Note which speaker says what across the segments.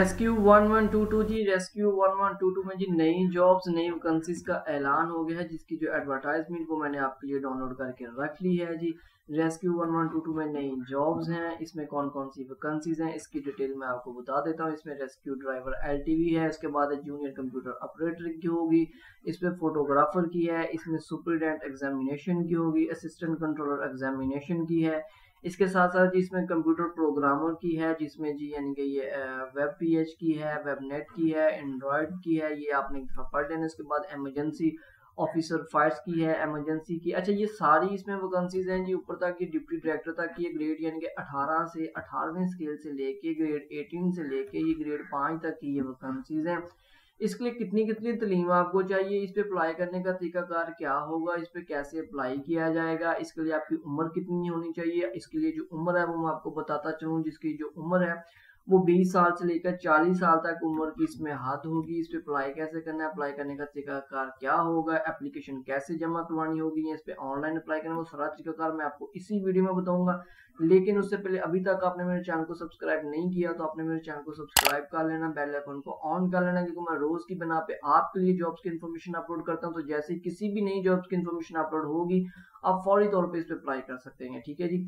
Speaker 1: Rescue 1122 जी, rescue 1122 में जी नई jobs नई वैकेंसीज का ऐलान हो गया है, जिसकी जो एडवर्टाइजमेंट वो मैंने आपके लिए डाउनलोड करके रख ली है जी। रेस्क्यू 1122 में नई जॉब्स हैं, इसमें कौन कौन सी वैकेंसीज हैं इसकी डिटेल मैं आपको बता देता हूँ। इसमें रेस्क्यू ड्राइवर एलटीवी है, इसके बाद जूनियर कंप्यूटर ऑपरेटर की होगी, इसमें फोटोग्राफर की है, इसमें सुपरिटेंडेंट एग्जामिनेशन की होगी, असिस्टेंट कंट्रोलर एग्जामिनेशन की है, इसके साथ साथ जी इसमें कंप्यूटर प्रोग्रामर की है, जिसमें जी यानी कि ये वेब पीएच की है, वेब नेट की है, एंड्रॉयड की है, ये आपने एक दफ़ा पढ़ लेना। इसके बाद इमरजेंसी ऑफिसर फायर्स की है, इमरजेंसी की। अच्छा, ये सारी इसमें वैकेंसीज हैं जी, ऊपर तक ये डिप्टी डायरेक्टर तक की ग्रेड यानी कि 18 से 18वें स्केल से लेके ग्रेड 18 से लेके ये ग्रेड 5 तक की ये वैकेंसीज हैं। इसके लिए कितनी कितनी तालीम आपको चाहिए, इस पे अप्लाई करने का तरीकाकार क्या होगा, इस पे कैसे अप्लाई किया जाएगा, इसके लिए आपकी उम्र कितनी होनी चाहिए। इसके लिए जो उम्र है वो मैं आपको बताता चलूँ, जिसकी जो उम्र है वो 20 साल से लेकर 40 साल तक उम्र की इसमें हद होगी। इस पे अप्लाई कैसे करना है, अप्लाई करने का तरीकाकार क्या होगा, एप्लीकेशन कैसे जमा करवानी होगी, या इस पे ऑनलाइन अप्लाई करना, वो सारा तरीकाकार मैं आपको इसी वीडियो में बताऊंगा। लेकिन उससे पहले अभी तक आपने मेरे चैनल को सब्सक्राइब नहीं किया तो आपने मेरे चैनल को सब्सक्राइब कर लेना, बेल आइकन को ऑन कर लेना, क्योंकि मैं रोज की बना पे आपके लिए जॉब्स की इन्फॉर्मेशन अपलोड करता हूं। तो जैसे किसी भी नई जॉब्स की इन्फॉर्मेशन अपलोड होगी आप फौरी तौर पे इस पे अप्लाई कर सकते हैं, ठीक है जी।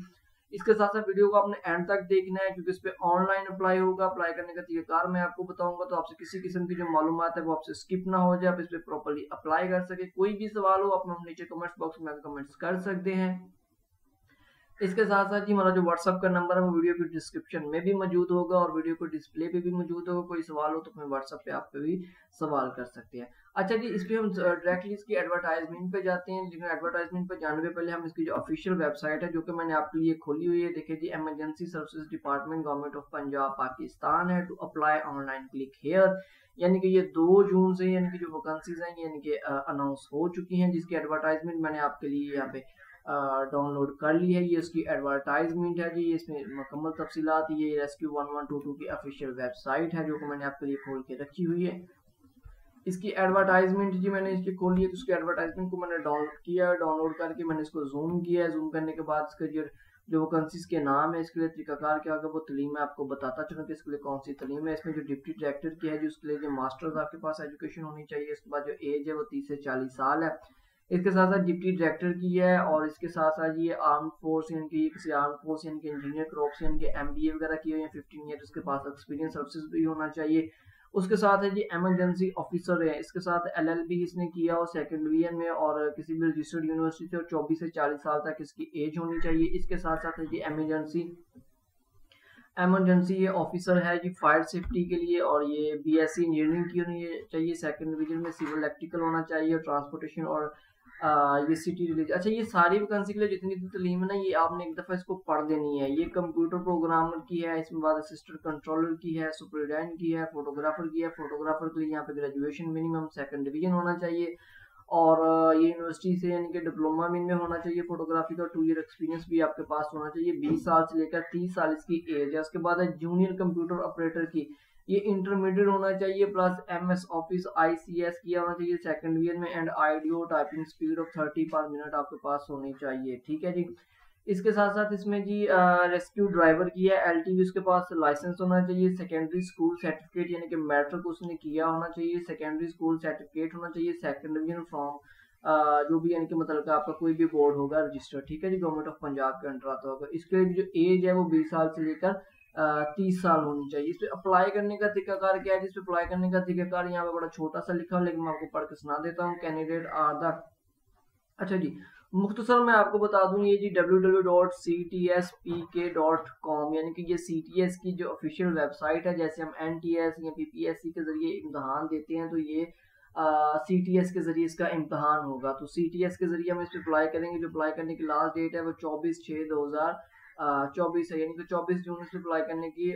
Speaker 1: इसके साथ साथ वीडियो को आपने एंड तक देखना है, क्योंकि इस पे ऑनलाइन अप्लाई होगा। अप्लाई करने का तरीकाकार मैं आपको बताऊंगा, तो आपसे किसी किस्म की जो मालूमात है वो आपसे स्किप ना हो जाए, आप इस पे प्रॉपर्ली अप्लाई कर सके। कोई भी सवाल हो आप नीचे कमेंट्स बॉक्स में कमेंट्स कर सकते हैं। इसके साथ साथ जी हमारा जो व्हाट्सअप का नंबर है वो वीडियो की डिस्क्रिप्शन में भी मौजूद होगा और वीडियो को डिस्प्ले पे भी मौजूद होगा। कोई सवाल हो तो अपने व्हाट्सअप पे आप पे भी सवाल कर सकते हैं। अच्छा जी, इस पे हम डायरेक्टली इसकी एडवर्टाइजमेंट पे जाते हैं, लेकिन एडवर्टाइजमेंट पे जाने से पहले हम इसकी जो ऑफिशियल वेबसाइट है जो कि मैंने आपके लिए खोली हुई है, देखिए जी, emergency services department government of Punjab Pakistan है। To apply online click here, यानी कि ये 2 जून से यानी कि जो वैकेंसीज हैं यानी कि अनाउंस हो चुकी हैं, जिसकी एडवर्टाइजमेंट मैंने आपके लिए यहाँ पे डाउनलोड कर ली है। ये इसकी एडवर्टाइजमेंट है जी, इसमें मुकम्मल तफसीलात ये रेस्क्यू 1122 की ऑफिशियल वेबसाइट है जो कि मैंने आपके लिए खोल के रखी हुई है। इसकी एडवर्टाइजमेंट जी मैंने इसकी खोली है, तो उसकी एडवर्टाइजमेंट को मैंने डाउनलोड किया, डाउनलोड करके मैंने इसको जूम किया। जूम करने के बाद इसका जो वैकेंसीज के नाम है, इसके लिए तरीकाकार क्या होगा वो तालीम मैं आपको बताता चलूँ कि इसके लिए कौन सी तालीम है। इसमें जो डिप्टी डायरेक्टर की है जी उसके लिए जो मास्टर्स आपके पास एजुकेशन होनी चाहिए। इसके बाद जो एज है वो 30 से 40 साल है। इसके साथ साथ डिप्टी डायरेक्टर की है, और इसके साथ साथ ये आर्म फोर्स यानी कि किसी आर्म फोर्स यानी कि इंजीनियर क्रॉप्स यानी कि एमबीए वगैरह की है, 15 ईयर उसके पास एक्सपीरियंस सर्विसेज भी होना चाहिए। उसके साथ है जी इमरजेंसी ऑफिसर है, इसके साथ एलएलबी इसने किया और सेकंड डिवीजन में और किसी भी रजिस्टर्ड यूनिवर्सिटी से, और 24 से 40 साल तक इसकी एज होनी चाहिए। इसके साथ साथ है जी इमरजेंसी ये ऑफिसर है जी फायर सेफ्टी के लिए, और ये बीएससी इंजीनियरिंग की होनी चाहिए, सेकंड डिवीजन में सिविल इलेक्ट्रिकल होना चाहिए, और ट्रांसपोर्टेशन और ये सिटी रिलीजन। अच्छा, ये सारी वैकेंसी के लिए जितनी भी तालीम है ना, ये आपने एक दफ़ा इसको पढ़ देनी है। ये कंप्यूटर प्रोग्रामर की है, इसमें बाद असिस्टेंट कंट्रोलर की है, सुपरिटेंडेंट की है, फोटोग्राफर की है। फोटोग्राफर के लिए यहाँ पे ग्रेजुएशन मिनिमम सेकंड डिवीजन होना चाहिए, और ये यूनिवर्सिटी से यानी कि डिप्लोमा में इनमें होना चाहिए फोटोग्राफी का। 2 ईयर एक्सपीरियंस भी आपके पास होना चाहिए। 20 साल से लेकर 30 साल इसकी एज है। उसके बाद है जूनियर कंप्यूटर ऑपरेटर की, ये इंटरमीडिएट होना चाहिए, प्लस एमएस ऑफिस आईसीएस किया होना चाहिए सेकंड ईयर में, एंड आईडियो typing speed of 30 per minute आपके पास होनी चाहिए, ठीक है जी। इसके साथ साथ इसमें जी रेस्क्यू ड्राइवर की है एलटीवी, उसके पास लाइसेंस होना चाहिए। सेकेंडरी स्कूल सर्टिफिकेट यानी कि मैट्रिक उसने किया होना चाहिए, सेकेंडरी स्कूल सर्टिफिकेट होना चाहिए, सेकंड डिवीजन फ्रॉम जो भी यानी कि मतलब आपका कोई भी बोर्ड होगा रजिस्टर्ड, ठीक है जी, गवर्नमेंट ऑफ पंजाब के अंडर आता होगा। इसके लिए जो एज है वो 20 साल से लेकर 30 साल होनी चाहिए। इस पे अप्लाई करने का तरीकाकार क्या है, जिस पे अप्लाई करने का तरीकाकार यहाँ पे बड़ा छोटा सा लिखा है, लेकिन मैं आपको पढ़ के सुना देता हूँ। कैंडिडेट आर द, अच्छा जी, मुख्तसर मैं आपको बता दूं, ये जी www.ctspk.com यानी कि ये CTS की जो ऑफिशियल वेबसाइट है। जैसे हम NTS या PPSC के जरिए इम्तहान देते हैं, तो ये CTS के जरिए इसका इम्तहान होगा। तो CTS के जरिए हम इस पर अप्लाई करेंगे। जो अप्लाई करने की लास्ट डेट है वो 24/6/2024 है, यानी कि 24 जून से अप्लाई करने की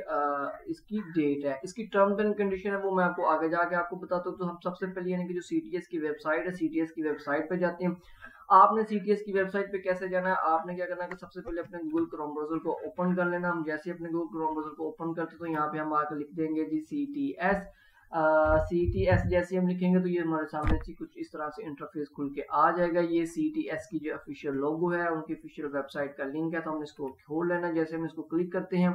Speaker 1: इसकी डेट है। इसकी टर्म्स एंड कंडीशन है वो मैं आपको आगे जाके आपको बताता हूँ। तो हम सबसे पहले यानी कि जो CTS की वेबसाइट है, CTS की वेबसाइट पे जाते हैं। आपने CTS की वेबसाइट पे कैसे जाना है, आपने क्या करना है कि सबसे पहले अपने गूगल क्रोम ब्राउजर को ओपन कर लेना। हम जैसे अपने गूगल क्रोम ब्राउजर को ओपन करते तो यहाँ पे हम आकर लिख देंगे जी CTS। जैसे हम लिखेंगे तो ये हमारे सामने से कुछ इस तरह से इंटरफेस खुल के आ जाएगा। ये CTS की जो ऑफिशियल लोगो है, उनकी ऑफिशियल वेबसाइट का लिंक है, तो हमने इसको खोल लेना। जैसे हम इसको क्लिक करते हैं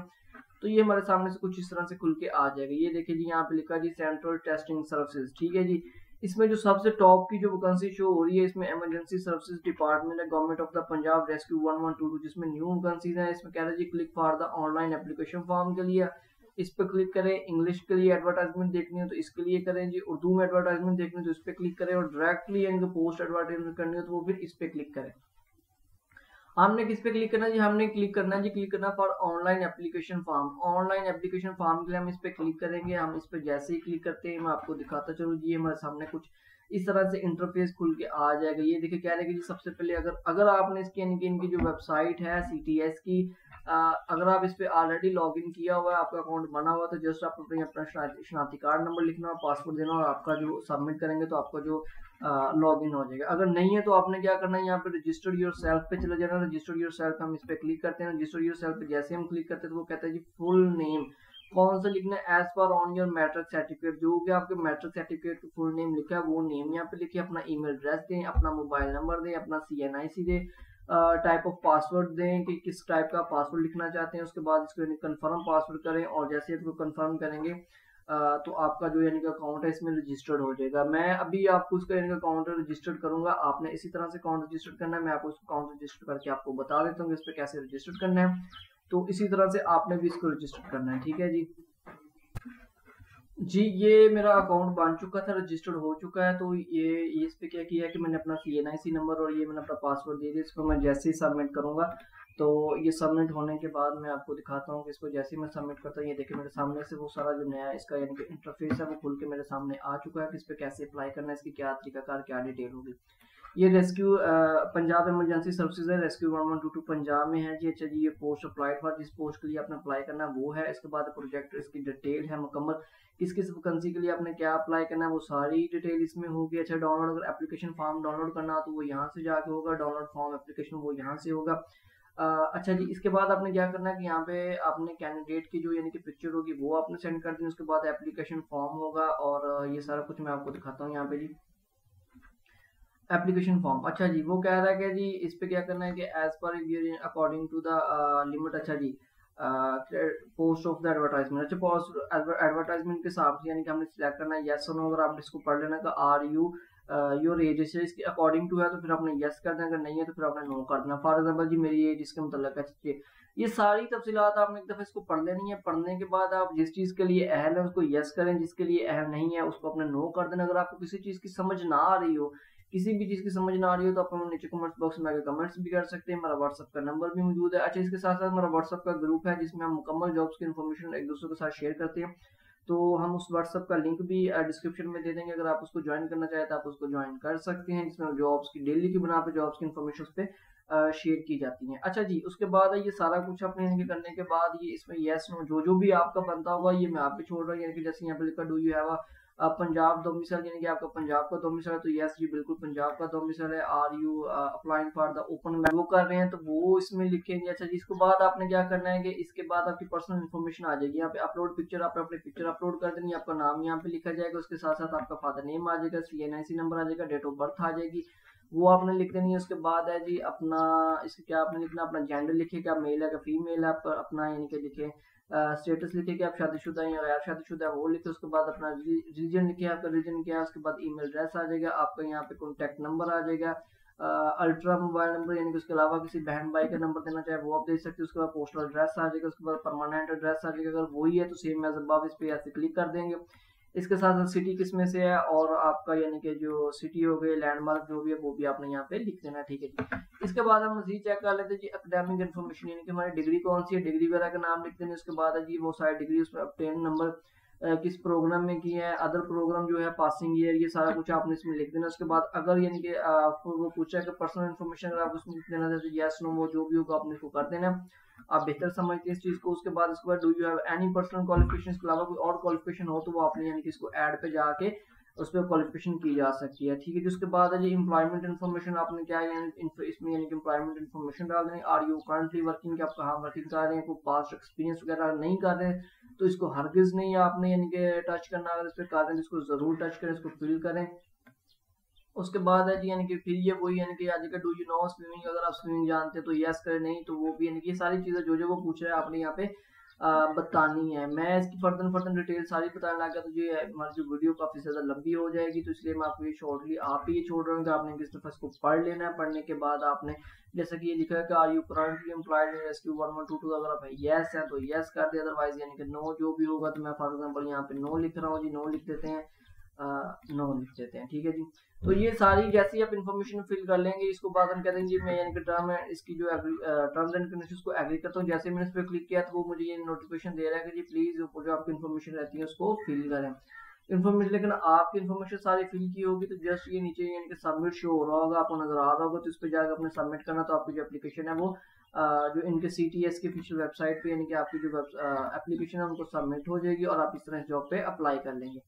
Speaker 1: तो ये हमारे सामने से कुछ इस तरह से खुल के आ जाएगा। ये देखिए जी, यहाँ पे लिखा जी सेंट्रल टेस्टिंग सर्विसेज, ठीक है जी। इसमें जो सबसे टॉप की जो वैकेंसी शो हो रही है, इसमें इमरजेंसी सर्विसेज डिपार्टमेंट है, government of the Punjab, rescue 1122, जिसमें न्यू वैकेंसीज है। इसमें कह रहे जी click for the online application form के लिए, इस पर क्लिक करें। इंग्लिश के लिए एडवर्टाइजमेंट देखनी हो तो इसके लिए करें जी, उर्दू में एडवर्टाइजमेंट देखनी हो तो इस पर क्लिक करें, और डायरेक्टली इनके पोस्ट एडवर्टाइजमेंट करनी हो तो वो फिर इस पर क्लिक करें। हमने किस पे क्लिक करना है जी, हमने क्लिक करना है जी, क्लिक करना for online application form. Online application form के लिए हम इस पे क्लिक करेंगे। हम इस पे जैसे ही क्लिक करते हैं, मैं आपको दिखाता चलूँ जी, हमारे सामने कुछ इस तरह से इंटरफेस खुल के आ जाएगा। ये देखिए कह रहे हैं कि जी सबसे पहले अगर आपने इसकी इनकी जो वेबसाइट है CTS की, अगर आप इस पे ऑलरेडी लॉगिन किया हुआ है, आपका अकाउंट बना हुआ, तो जस्ट आप अपना शनाख्ती कार्ड नंबर लिखना, पासवर्ड देना, और आपका जो सबमिट करेंगे तो आपका जो लॉगिन हो जाएगा। अगर नहीं है तो आपने क्या करना है, यहाँ पे रजिस्टर्ड योर सेल्फ पे चले जाना। रजिस्टर्ड योर सेल्फ हम इस पे क्लिक करते हैं। रजिस्टर्ड योर सेल्फ पे जैसे हम क्लिक करते हैं तो वो कहता है जी फुल नेम कौन सा लिखना है, as per on your matric certificate, जो भी आपके मैट्रिक सर्टिफिकेट का फुल नेम लिखा है वो नेम यहाँ पे लिखिए। अपना ईमेल एड्रेस दें, अपना मोबाइल नंबर दें, अपना CNIC दें, टाइप ऑफ पासवर्ड दें कि किस टाइप का पासवर्ड लिखना चाहते हैं। उसके बाद इसको कंफर्म पासवर्ड करें, और जैसे इसको कंफर्म करेंगे तो आपका जो यानी कि अकाउंट है इसमें रजिस्टर्ड हो जाएगा। मैं अभी आपको उसका यानी कि अकाउंट रजिस्टर्ड करूंगा। आपने इसी तरह से अकाउंट रजिस्टर्ड करना है। मैं आपको उसको अकाउंट रजिस्टर करके आपको बता देता हूँ इस पर कैसे रजिस्टर करना है। तो इसी तरह से आपने भी इसको रजिस्टर करना है, ठीक है जी। जी ये मेरा अकाउंट बन चुका था, रजिस्टर्ड हो चुका है। तो ये इस पे क्या किया है कि मैंने अपना CNIC नंबर और ये मैंने अपना पासवर्ड दे दिया। इसको मैं जैसे ही सबमिट करूंगा तो ये सबमिट होने के बाद मैं आपको दिखाता हूँ कि इसको जैसे ही मैं सबमिट करता हूँ, ये देखिए मेरे सामने से वो सारा जो नया इसका यानी कि इंटरफेस है वो खुल के मेरे सामने आ चुका है कि इस पर कैसे अप्लाई करना है, इसकी क्या तरीकाकार क्या डिटेल होगी। ये रेस्क्यू पंजाब इमरजेंसी सर्विसेज है, रेस्क्यू 1122 पंजाब में है जी। अच्छा जी, ये पोस्ट अप्लाई फॉर, जिस पोस्ट के लिए आपने अप्लाई करना है वो है। इसके बाद प्रोजेक्ट इसकी डिटेल है मुकम्मल, किस किस वैकेंसी के लिए आपने क्या अप्लाई करना है वो सारी डिटेल इसमें होगी। अच्छा, डाउनलोड अगर एप्लीकेशन फॉर्म डाउनलोड करना तो वो यहाँ से जाके होगा, डाउनलोड फॉर्म एप्लीकेशन वो यहाँ से होगा। अच्छा जी, इसके बाद आपने क्या करना है कि यहाँ पे आपने कैंडिडेट की जो यानी कि पिक्चर होगी वो आपने सेंड कर दी। उसके बाद एप्लीकेशन फॉर्म होगा, और ये सारा कुछ मैं आपको दिखाता हूँ यहाँ पे जी। एप्लीकेशन फॉर्म, अच्छा जी, वो कह रहा है कि जी इस पे क्या करना है कि as per according to the limit. अच्छा जी, पोस्ट ऑफ द एडवर्टाइजमेंट, अच्छा पोस्ट एडवर्टाइजमेंट के हिसाब से यानी कि हमने सिलेक्ट करना है यस और नो। अगर आपने इसको पढ़ लेना कि आर यू योर एज से इसके अकॉर्डिंग टू है तो फिर आपने यस कर देना, अगर नहीं है तो फिर आपने नो कर देना। फॉर एग्जांपल जी मेरी एज इसके मतलब है। ये सारी तफसीलात आपने एक दफ़ा इसको पढ़ लेनी है। पढ़ने के बाद आप जिस चीज़ के लिए अहल है उसको यस करें, जिसके लिए अहल नहीं है उसको अपने नो कर देना। अगर आपको किसी चीज़ की समझ ना आ रही हो, किसी भी चीज़ की समझ ना आ रही हो, तो आप नीचे कमेंट्स बॉक्स में आके कमेंट्स भी कर सकते हैं। मेरा व्हाट्सअप का नंबर भी मौजूद है। अच्छा, इसके साथ साथ मेरा व्हाट्सअप का ग्रुप है जिसमें हम मुकम्मल जॉब्स की इन्फॉर्मेशन एक दूसरे के साथ शेयर करते हैं। तो हम उस व्हाट्सअप का लिंक भी डिस्क्रिप्शन में दे देंगे। अगर आप उसको ज्वाइन करना चाहें तो आप उसको ज्वाइन कर सकते हैं, जिसमें जॉब्स की डेली की बना पे जॉब्स की इन्फॉर्मेशन उस पर शेयर की जाती हैं। अच्छा जी, उसके बाद ये सारा कुछ अपने इनके करने के बाद ये इसमें यस नो जो भी आपका बनता होगा ये मैं आप पे छोड़ रहा हूँ। यानी कि जैसे यहाँ पे लिखा do you have Punjab domicile, यानी कि आपका पंजाब का डोमिसाइल है तो यस जी बिल्कुल पंजाब का डोमिसाइल है। Are you applying for the open वो कर रहे हैं तो वो इसमें लिखेंगे। अच्छा जी, इसके बाद आपने क्या करना है कि इसके बाद आपकी पर्सनल इन्फॉर्मेशन आ जाएगी। यहाँ पे अपलोड पिक्चर, आपने अपनी पिक्चर अपलोड कर देनी, आपका नाम यहाँ पे लिखा जाएगा, उसके साथ साथ आपका फादर नेम आ जाएगा, CNIC नंबर आ जाएगा, डेट ऑफ बर्थ आ जाएगी, वो आपने लिख देनी है। उसके बाद है जी अपना इसके क्या आपने लिखना, अपना जेंडर लिखे क्या मेल है क्या फीमेल है, अपना यानी कि लिखे स्टेटस लिखे कि आप शादीशुदा हैं या गैर शादीशुदा है वो लिखे। उसके बाद अपना रीजन लिखे, आपका रीजन क्या है। उसके बाद ईमेल एड्रेस आ जाएगा, आपका यहाँ पे कॉन्टैक्ट नंबर आ जाएगा, अल्ट्रा मोबाइल नंबर यानी कि उसके अलावा किसी बहन भाई का नंबर देना चाहे वो आप दे सकते हो। उसके बाद पोस्टल एड्रेस आ जाएगा, उसके बाद परमानेंट एड्रेस आ जाएगा। अगर वही है तो सेम एज अबव इस पे ऐसे क्लिक कर देंगे। इसके साथ साथ सिटी किस में से है और आपका यानी कि जो सिटी हो गई लैंडमार्क जो भी है वो भी आपने यहाँ पे लिख देना, ठीक है जी। इसके बाद हम मजीद चेक कर लेते हैं जी एकेडमिक इन्फॉर्मेशन, यानी कि हमारी डिग्री कौन सी है, डिग्री वगैरह का नाम लिख देंगे। उसके बाद है जी वो सारी डिग्री उसमें ऑब्टेन नंबर किस प्रोग्राम में की है, अदर प्रोग्राम जो है, पासिंग ईयर, ये सारा कुछ आपने इसमें लिख देना। उसके बाद अगर यानी कि वो पूछा है कि पर्सनल इन्फॉर्मेशन अगर आप उसमें लिख देना जैसे यस नो वो जो भी होगा आपने इसको कर देना, आप बेहतर समझते हैं इस चीज को। उसके बाद do you have any personal qualification, के अलावा कोई और क्वालिफिकेशन हो तो वो आपने यानी कि इसको ऐड पे जाके उस पर क्वालिफिकेशन की जा सकती है, ठीक है। जिसके बाद है जी एम्प्लॉयमेंट इन्फॉर्मेशन, आपने क्या है इसमें यानी कि एम्प्लॉयमेंट इन्फॉर्मेशन डाल दें। आर यू करंटली वर्किंग, आप कहाँ वर्किंग कर रहे हैं, कोई पास्ट एक्सपीरियंस वगैरह नहीं कर रहे हैं तो इसको हरगिज नहीं आपने यानी कि टच करना। अगर इस पर कर रहे हैं इसको जरूर टच करें, इसको फिल करें। उसके बाद है जी यानी कि फिर ये वही यानी कि आज का डू यू नो स्विमिंग, अगर आप स्विमिंग जानते हैं तो यस करें, नहीं तो वो भी यानी कि ये सारी चीजें जो वो पूछ रहा है आपने यहाँ पे बतानी है। मैं इसकी फर्दर डिटेल सारी बताने लगा तो ये हमारी जो वीडियो काफ़ी ज़्यादा लंबी हो जाएगी, तो इसलिए मैं आपको ये शॉर्टली आप ही ये छोड़ रहा हूँ कि आपने किस तरह इसको पढ़ लेना है। पढ़ने के बाद आपने जैसा कि ये लिखा है कि are you currently employed in rescue 1122, अगर आप यस है तो यस कर दे, अदरवाइज यानी कि नो जो भी होगा। तो मैं फॉर एग्जांपल यहाँ पे नो लिख रहा हूँ जी, नो लिख देते हैं, नो लिख देते हैं, ठीक है जी। तो ये सारी जैसे ही आप इन्फॉर्मेशन फिल कर लेंगे, इसको बाद हम कह देंगे मैं यानी कि टर्म है इसकी जो टर्म्स एंड कंडीशंस को एग्री करता हूँ। जैसे मैंने इस पर क्लिक किया तो वो मुझे ये नोटिफिकेशन दे रहा है कि जी प्लीज ऊपर जो आपकी इन्फॉर्मेशन रहती है उसको फिल करें इन्फॉर्मेशन। लेकिन आपकी इन्फॉर्मेशन सारी फिल की होगी तो जस्ट ये नीचे यानी कि सबमिट शो हो रहा होगा, आपको नजर आ रहा होगा, तो इस पर जाकर अपने सबमिट करना। तो आपकी जो एप्लीकेशन है वो जो इनके CTS की ऑफिशियल वेबसाइट पे यानी कि आपकी जो एप्लीकेशन है उनको सबमिट हो जाएगी और आप इस तरह जॉब पे अप्लाई कर लेंगे।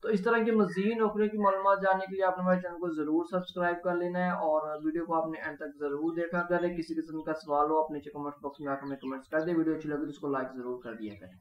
Speaker 1: तो इस तरह की मज़ीद नौकरियों की मालूमात जानने के लिए आपने हमारे चैनल को ज़रूर सब्सक्राइब कर लेना है और वीडियो को आपने एंड तक ज़रूर देखा करें। किसी किस्म का सवाल हो अपने नीचे कमेंट बॉक्स में आकर हमें कमेंट्स कर दे। वीडियो अच्छी लगी तो उसको लाइक ज़रूर कर दिया करें।